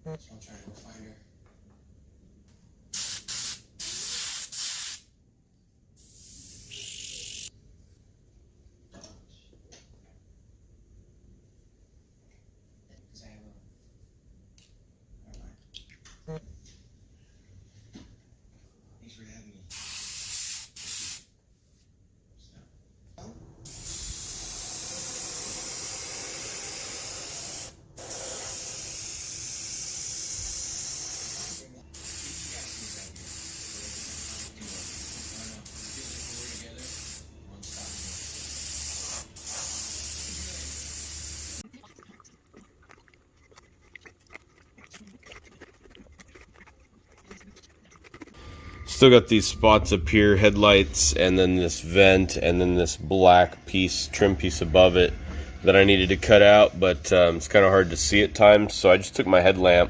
So I'll try to go find her. Because I have a... Never mind. Thanks for having me. Still got these spots up here, headlights, and then this vent, and then this black piece, trim piece above it that I needed to cut out, but it's kind of hard to see at times, so I just took my headlamp,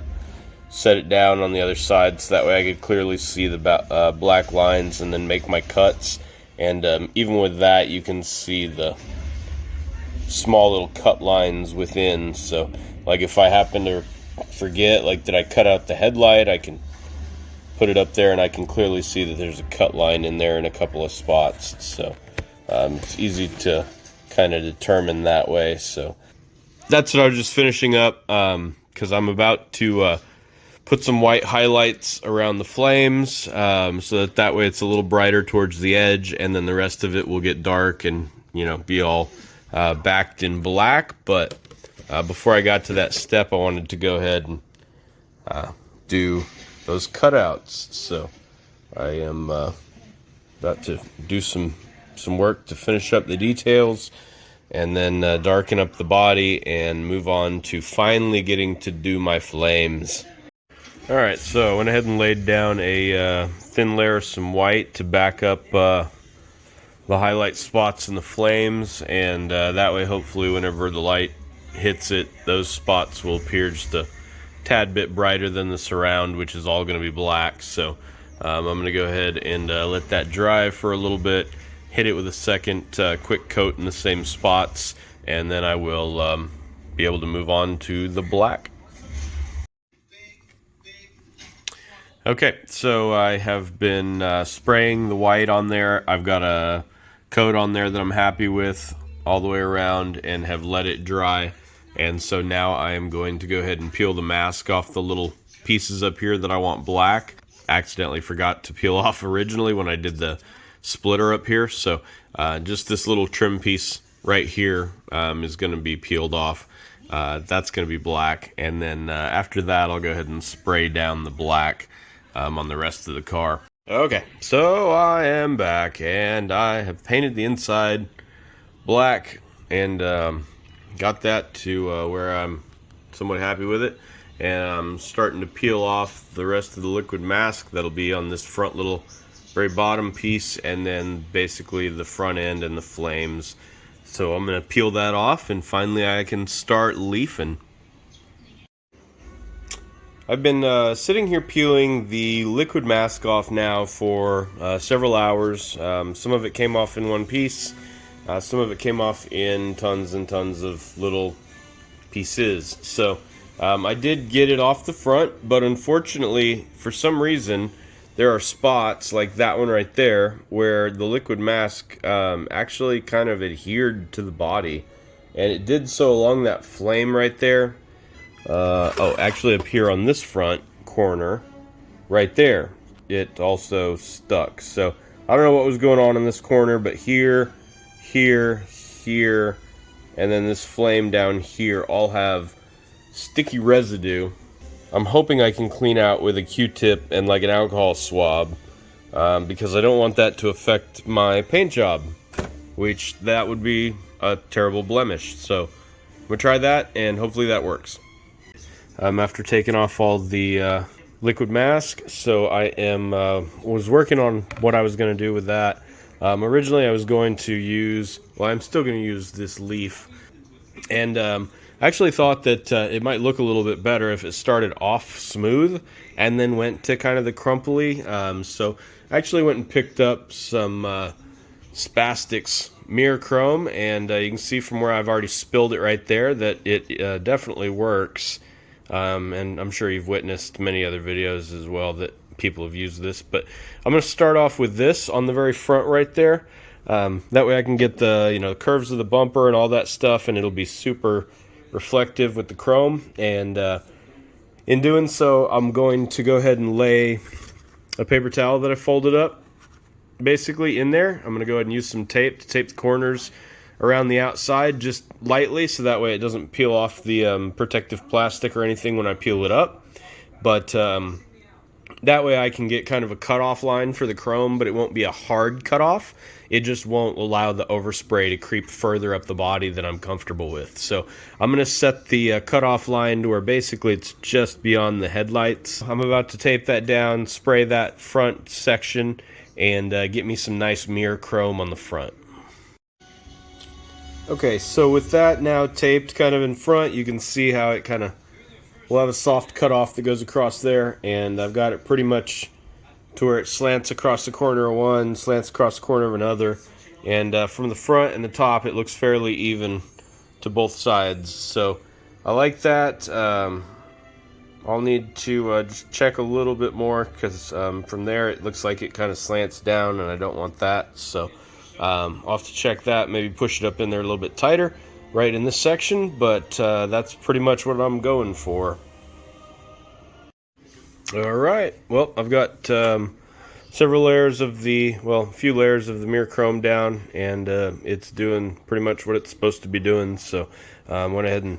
set it down on the other side so that way I could clearly see the black lines and then make my cuts. And even with that, you can see the small little cut lines within, so like if I happen to forget, like did I cut out the headlight, I can put it up there and I can clearly see that there's a cut line in there in a couple of spots. So it's easy to kind of determine that way. So that's what I was just finishing up because I'm about to put some white highlights around the flames so that way it's a little brighter towards the edge, and then the rest of it will get dark and, you know, be all backed in black. But before I got to that step, I wanted to go ahead and do those cutouts. So I am about to do some work to finish up the details and then darken up the body and move on to finally getting to do my flames. Alright, so I went ahead and laid down a thin layer of some white to back up the highlight spots in the flames, and that way hopefully whenever the light hits it, those spots will appear just a tad bit brighter than the surround, which is all going to be black. So I'm going to go ahead and let that dry for a little bit, hit it with a second quick coat in the same spots, and then I will be able to move on to the black. Okay, so I have been spraying the white on there. I've got a coat on there that I'm happy with all the way around and have let it dry. And so now I am going to go ahead and peel the mask off the little pieces up here that I want black. Accidentally forgot to peel off originally when I did the splitter up here. So just this little trim piece right here is going to be peeled off. That's going to be black. And then after that, I'll go ahead and spray down the black on the rest of the car. Okay, so I am back and I have painted the inside black and got that to where I'm somewhat happy with it, and I'm starting to peel off the rest of the liquid mask that'll be on this front little very bottom piece, and then basically the front end and the flames. So I'm going to peel that off and finally I can start leafing. I've been sitting here peeling the liquid mask off now for several hours. Some of it came off in one piece. Some of it came off in tons and tons of little pieces. So I did get it off the front, but unfortunately, for some reason, there are spots like that one right there where the liquid mask actually kind of adhered to the body. And it did so along that flame right there. Actually up here on this front corner, right there, it also stuck. So I don't know what was going on in this corner, but here, and then this flame down here all have sticky residue. I'm hoping I can clean out with a Q-tip and like an alcohol swab because I don't want that to affect my paint job, which that would be a terrible blemish. So I'm gonna try that and hopefully that works. After taking off all the liquid mask, so I am was working on what I was going to do with that. Originally I was going to use, well, I'm still going to use this leaf, and I actually thought that it might look a little bit better if it started off smooth and then went to kind of the crumply. So I actually went and picked up some Spastics mirror chrome, and you can see from where I've already spilled it right there that it definitely works. and I'm sure you've witnessed many other videos as well that people have used this. But I'm going to start off with this on the very front right there. That way I can get the curves of the bumper and all that stuff, and it'll be super reflective with the chrome. And in doing so, I'm going to go ahead and lay a paper towel that I folded up basically in there. I'm going to go ahead and use some tape to tape the corners around the outside just lightly, so that way it doesn't peel off the protective plastic or anything when I peel it up. But that way I can get kind of a cutoff line for the chrome, but it won't be a hard cutoff. It just won't allow the overspray to creep further up the body than I'm comfortable with. So I'm going to set the cutoff line to where basically it's just beyond the headlights. I'm about to tape that down, spray that front section, and get me some nice mirror chrome on the front. Okay, so with that now taped kind of in front, you can see how it kind of will have a soft cutoff that goes across there, and I've got it pretty much to where it slants across the corner of one, slants across the corner of another, and from the front and the top it looks fairly even to both sides. So I like that. I'll need to just check a little bit more, because from there it looks like it kind of slants down, and I don't want that. So I'll have to check that, maybe push it up in there a little bit tighter right in this section, but that's pretty much what I'm going for. Alright, well, I've got several layers of a few layers of the mirror chrome down, and it's doing pretty much what it's supposed to be doing. So went ahead and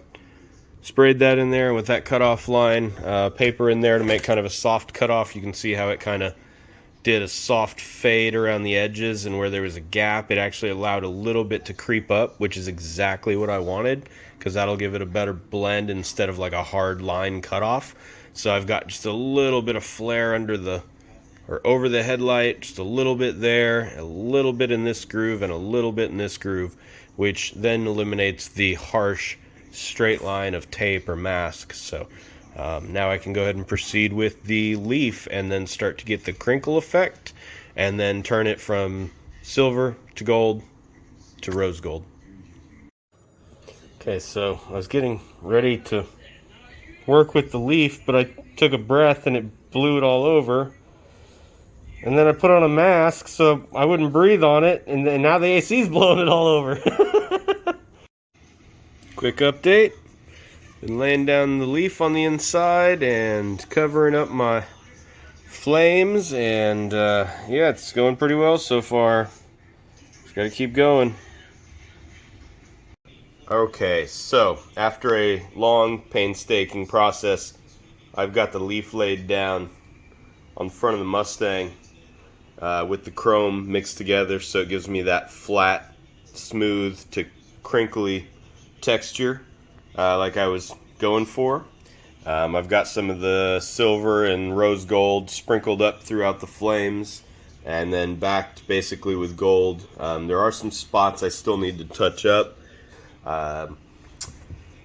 sprayed that in there, and with that cutoff line, paper in there to make kind of a soft cutoff. You can see how it kind of did a soft fade around the edges, and where there was a gap, it actually allowed a little bit to creep up, which is exactly what I wanted, because that'll give it a better blend instead of like a hard line cutoff. So I've got just a little bit of flare over the headlight, just a little bit there, a little bit in this groove, and a little bit in this groove, which then eliminates the harsh straight line of tape or mask. So now I can go ahead and proceed with the leaf, and then start to get the crinkle effect, and then turn it from silver to gold to rose gold. Okay, so I was getting ready to work with the leaf, but I took a breath and it blew it all over. And then I put on a mask so I wouldn't breathe on it, and then now the AC's blowing it all over. Quick update. Been laying down the leaf on the inside and covering up my flames, and yeah, it's going pretty well so far. Just gotta keep going. Okay, so after a long, painstaking process, I've got the leaf laid down on the front of the Mustang with the chrome mixed together, so it gives me that flat, smooth to crinkly texture like I was going for. I've got some of the silver and rose gold sprinkled up throughout the flames, and then backed basically with gold. There are some spots I still need to touch up.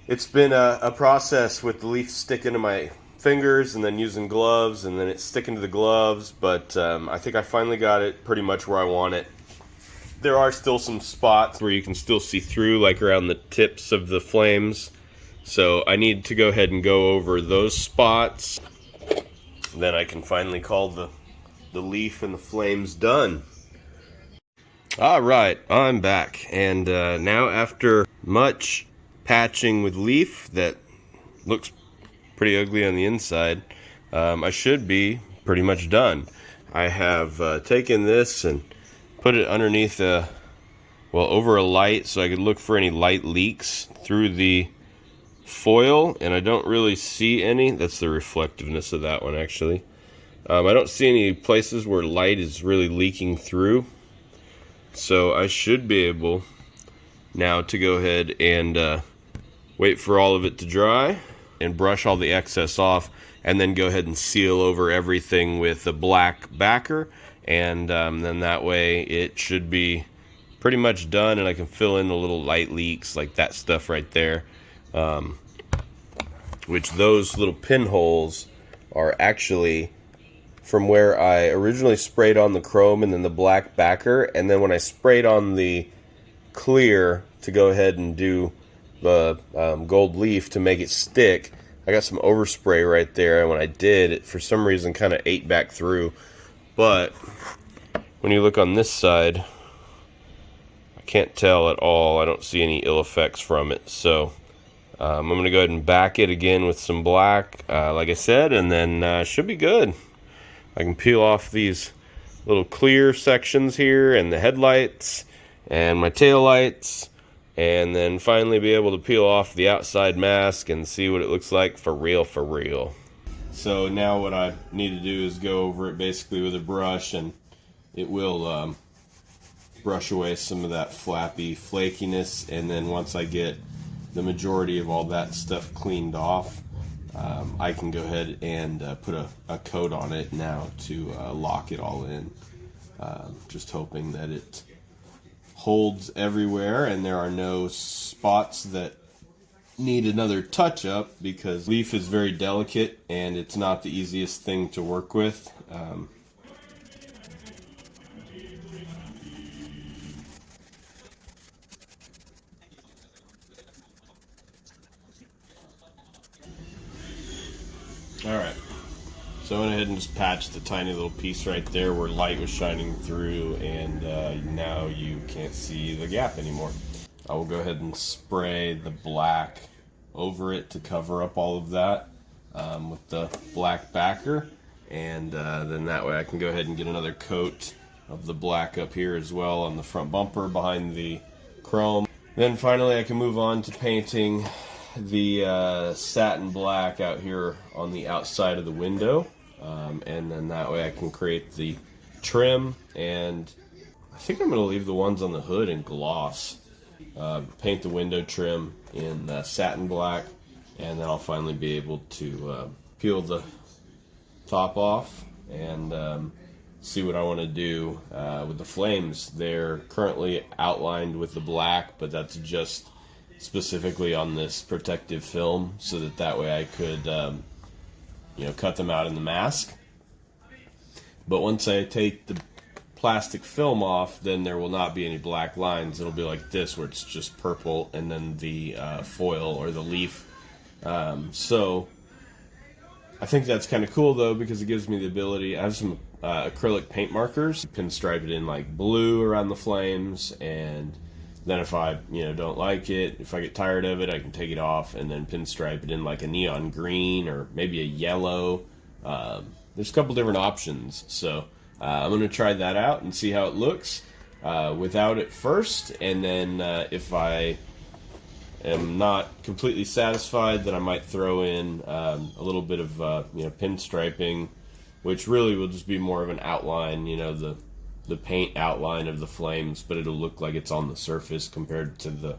It's been a process with the leaf sticking to my fingers, and then using gloves, and then it's sticking to the gloves, but I think I finally got it pretty much where I want it. There are still some spots where you can still see through, like around the tips of the flames, so I need to go ahead and go over those spots. Then I can finally call the leaf and the flames done. Alright, I'm back, and now after much patching with leaf that looks pretty ugly on the inside, I should be pretty much done. I have taken this and put it underneath over a light, so I could look for any light leaks through the foil, and I don't really see any. That's the reflectiveness of that one, actually. I don't see any places where light is really leaking through, so I should be able now to go ahead and wait for all of it to dry and brush all the excess off, and then go ahead and seal over everything with a black backer, and then that way it should be pretty much done, and I can fill in the little light leaks like that stuff right there, which those little pinholes are actually from where I originally sprayed on the chrome and then the black backer, and then when I sprayed on the clear to go ahead and do the gold leaf to make it stick, I got some overspray right there, and when I did, it for some reason kind of ate back through. But when you look on this side, I can't tell at all. I don't see any ill effects from it. So I'm going to go ahead and back it again with some black, like I said, and then should be good. I can peel off these little clear sections here and the headlights and my tail lights, and then finally be able to peel off the outside mask and see what it looks like for real, for real. So now what I need to do is go over it basically with a brush, and it will brush away some of that flappy flakiness, and then once I get the majority of all that stuff cleaned off, I can go ahead and put a coat on it now to lock it all in. Just hoping that it holds everywhere and there are no spots that need another touch up, because leaf is very delicate and it's not the easiest thing to work with. Alright, so I went ahead and just patched a tiny little piece right there where light was shining through, and now you can't see the gap anymore. I will go ahead and spray the black over it to cover up all of that with the black backer, and then that way I can go ahead and get another coat of the black up here as well on the front bumper behind the chrome. Then finally I can move on to painting the satin black out here on the outside of the window, and then that way I can create the trim, and I think I'm going to leave the ones on the hood in gloss. Paint the window trim in satin black, and then I'll finally be able to peel the top off and see what I want to do with the flames. They're currently outlined with the black, but that's just specifically on this protective film, so that way I could cut them out in the mask. But once I take the plastic film off, then there will not be any black lines. It'll be like this, where it's just purple and then the foil or the leaf. So I think that's kind of cool though, because it gives me the ability. I have some acrylic paint markers, pinstripe it in like blue around the flames, and then if I don't like it, if I get tired of it, I can take it off and then pinstripe it in like a neon green or maybe a yellow. There's a couple different options, so I'm going to try that out and see how it looks without it first, and then if I am not completely satisfied, then I might throw in a little bit of pinstriping, which really will just be more of an outline, the paint outline of the flames, but it'll look like it's on the surface compared to the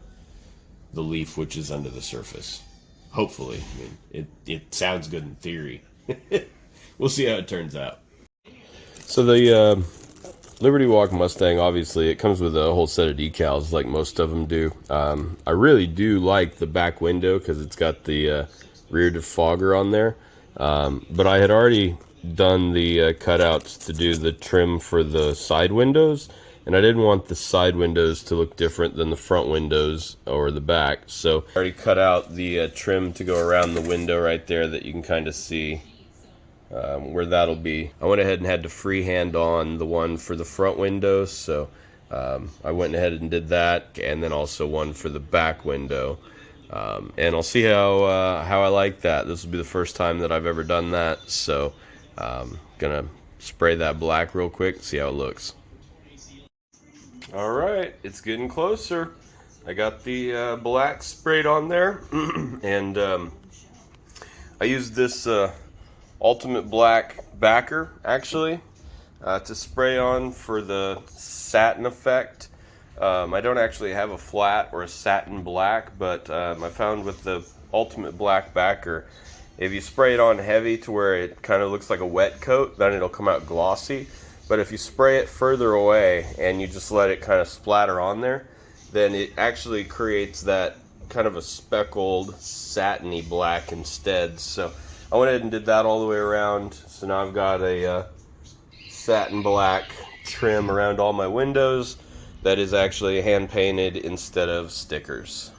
leaf, which is under the surface. Hopefully. I mean, it sounds good in theory. We'll see how it turns out. So the Liberty Walk Mustang, obviously, it comes with a whole set of decals like most of them do. I really do like the back window because it's got the rear defogger on there. But I had already done the cutouts to do the trim for the side windows, and I didn't want the side windows to look different than the front windows or the back. So I already cut out the trim to go around the window right there that you can kind of see where that'll be. I went ahead and had to freehand on the one for the front windows, so I went ahead and did that, and then also one for the back window. And I'll see how I like that. This will be the first time that I've ever done that, so gonna spray that black real quick, see how it looks. Alright, it's getting closer. I got the black sprayed on there, and I used this ultimate black backer actually to spray on for the satin effect. I don't actually have a flat or a satin black, but I found with the ultimate black backer, if you spray it on heavy to where it kind of looks like a wet coat, then it'll come out glossy. But if you spray it further away and you just let it kind of splatter on there, then it actually creates that kind of a speckled satiny black instead. So I went ahead and did that all the way around. So now I've got a satin black trim around all my windows that is actually hand painted instead of stickers.